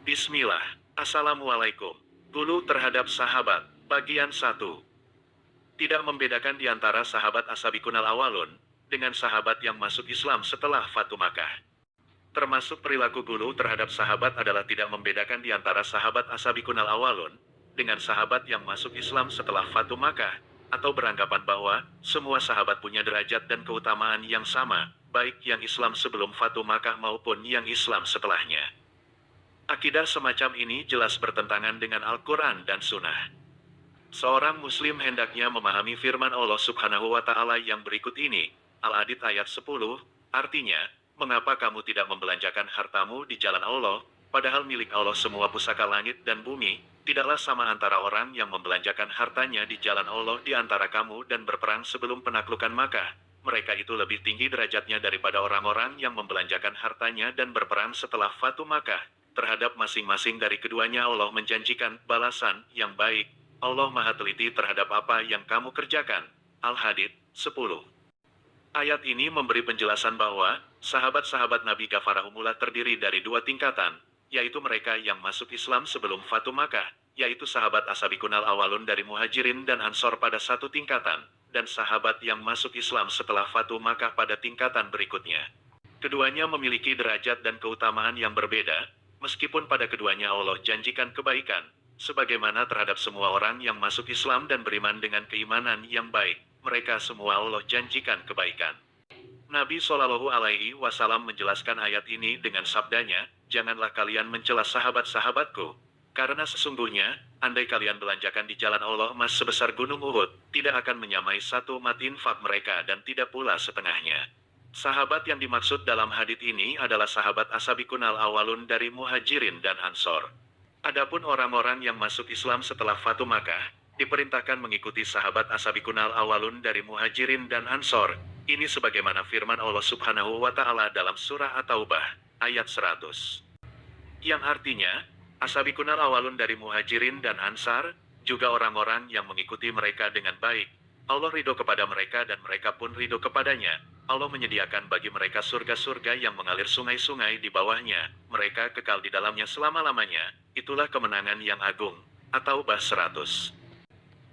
Bismillah. Assalamualaikum. Gulu terhadap sahabat. Bagian 1. Tidak membedakan di antara sahabat As-Sabiqunal Awwalun dengan sahabat yang masuk Islam setelah Fatu Makkah. Termasuk perilaku gulu terhadap sahabat adalah tidak membedakan di antara sahabat As-Sabiqunal Awwalun dengan sahabat yang masuk Islam setelah Fatu Makkah, atau beranggapan bahwa semua sahabat punya derajat dan keutamaan yang sama, baik yang Islam sebelum Fatu Makkah maupun yang Islam setelahnya. Akidah semacam ini jelas bertentangan dengan Al-Quran dan Sunnah. Seorang Muslim hendaknya memahami firman Allah Subhanahu wa Ta'ala yang berikut ini, Al-Hadid ayat 10, artinya, mengapa kamu tidak membelanjakan hartamu di jalan Allah, padahal milik Allah semua pusaka langit dan bumi, tidaklah sama antara orang yang membelanjakan hartanya di jalan Allah di antara kamu dan berperang sebelum penaklukan Makkah. Mereka itu lebih tinggi derajatnya daripada orang-orang yang membelanjakan hartanya dan berperang setelah Fatu Makkah. Terhadap masing-masing dari keduanya Allah menjanjikan balasan yang baik. Allah Maha Teliti terhadap apa yang kamu kerjakan. Al-Hadid 10. Ayat ini memberi penjelasan bahwa sahabat-sahabat Nabi Ghafarahumullah terdiri dari dua tingkatan, yaitu mereka yang masuk Islam sebelum Fatu Makkah, yaitu sahabat As-Sabiqunal Awwalun dari Muhajirin dan Ansor pada satu tingkatan, dan sahabat yang masuk Islam setelah Fatu Makkah pada tingkatan berikutnya. Keduanya memiliki derajat dan keutamaan yang berbeda, meskipun pada keduanya Allah janjikan kebaikan, sebagaimana terhadap semua orang yang masuk Islam dan beriman dengan keimanan yang baik, mereka semua Allah janjikan kebaikan. Nabi Shallallahu Alaihi Wasallam menjelaskan ayat ini dengan sabdanya, janganlah kalian mencela sahabat-sahabatku, karena sesungguhnya, andai kalian belanjakan di jalan Allah emas sebesar gunung Uhud, tidak akan menyamai satu mat infak mereka dan tidak pula setengahnya. Sahabat yang dimaksud dalam hadits ini adalah sahabat As-Sabiqunal Awwalun dari Muhajirin dan Ansor. Adapun orang-orang yang masuk Islam setelah Fatu Makkah, diperintahkan mengikuti sahabat As-Sabiqunal Awwalun dari Muhajirin dan Ansor. Ini sebagaimana firman Allah Subhanahu wa Ta'ala dalam surah At-Taubah, ayat 100. Yang artinya, As-Sabiqunal Awwalun dari Muhajirin dan Ansar, juga orang-orang yang mengikuti mereka dengan baik. Allah ridho kepada mereka dan mereka pun ridho kepadanya. Allah menyediakan bagi mereka surga-surga yang mengalir sungai-sungai di bawahnya. Mereka kekal di dalamnya selama-lamanya. Itulah kemenangan yang agung. At-Taubah 100.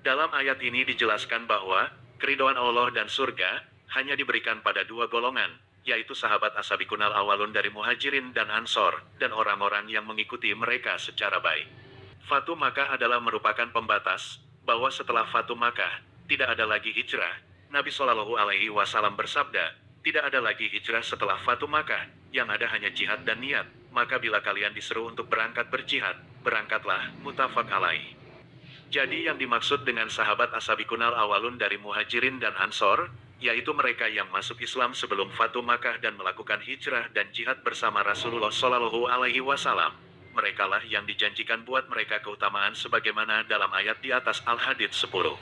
Dalam ayat ini dijelaskan bahwa keridhaan Allah dan surga hanya diberikan pada dua golongan, yaitu sahabat As-Sabiqunal Awwalun dari Muhajirin dan Ansor, dan orang-orang yang mengikuti mereka secara baik. Fatu Makkah adalah merupakan pembatas, bahwa setelah Fatu Makkah, tidak ada lagi hijrah. Nabi Shallallahu Alaihi Wasallam bersabda, tidak ada lagi hijrah setelah Fatu Makkah, yang ada hanya jihad dan niat. Maka bila kalian diseru untuk berangkat berjihad, berangkatlah, muttafaq alaih. Jadi yang dimaksud dengan sahabat As-Sabiqunal Awwalun dari Muhajirin dan Ansor, yaitu mereka yang masuk Islam sebelum Fatu Makkah dan melakukan hijrah dan jihad bersama Rasulullah Shallallahu Alaihi Wasallam. Merekalah yang dijanjikan buat mereka keutamaan sebagaimana dalam ayat di atas Al-Hadid 10.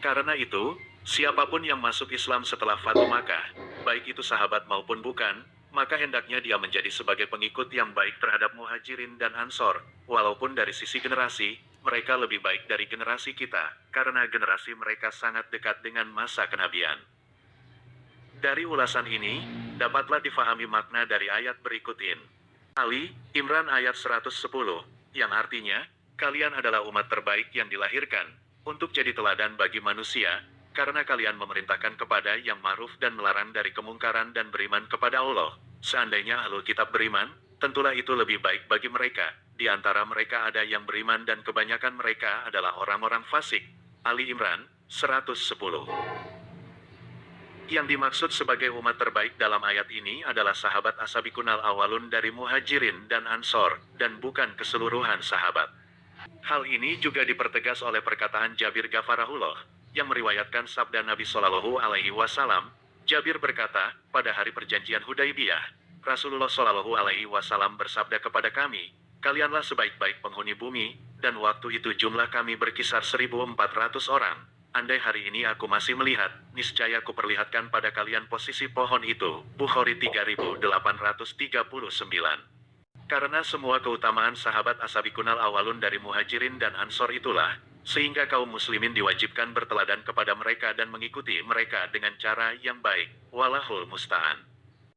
Karena itu, siapapun yang masuk Islam setelah Fatu Makkah, baik itu sahabat maupun bukan, maka hendaknya dia menjadi sebagai pengikut yang baik terhadap Muhajirin dan Ansor, walaupun dari sisi generasi, mereka lebih baik dari generasi kita, karena generasi mereka sangat dekat dengan masa kenabian. Dari ulasan ini, dapatlah difahami makna dari ayat berikut ini. Ali Imran ayat 110, yang artinya, kalian adalah umat terbaik yang dilahirkan, untuk jadi teladan bagi manusia, karena kalian memerintahkan kepada yang ma'ruf dan melarang dari kemungkaran dan beriman kepada Allah. Seandainya ahlul kitab beriman, tentulah itu lebih baik bagi mereka. Di antara mereka ada yang beriman dan kebanyakan mereka adalah orang-orang fasik. Ali Imran 110. Yang dimaksud sebagai umat terbaik dalam ayat ini adalah sahabat As-Sabiqunal Awwalun dari Muhajirin dan Ansor, dan bukan keseluruhan sahabat. Hal ini juga dipertegas oleh perkataan Jabir Ghafarahullah, yang meriwayatkan sabda Nabi Shallallahu Alaihi Wasallam. Jabir berkata, pada hari perjanjian Hudaibiyah, Rasulullah Shallallahu Alaihi Wasallam bersabda kepada kami, kalianlah sebaik-baik penghuni bumi, dan waktu itu jumlah kami berkisar 1.400 orang. Andai hari ini aku masih melihat, niscaya aku perlihatkan pada kalian posisi pohon itu. Bukhari 3839. Karena semua keutamaan sahabat As-Sabiqunal Awwalun dari Muhajirin dan Ansor itulah, sehingga kaum muslimin diwajibkan berteladan kepada mereka dan mengikuti mereka dengan cara yang baik. Wallahul musta'an.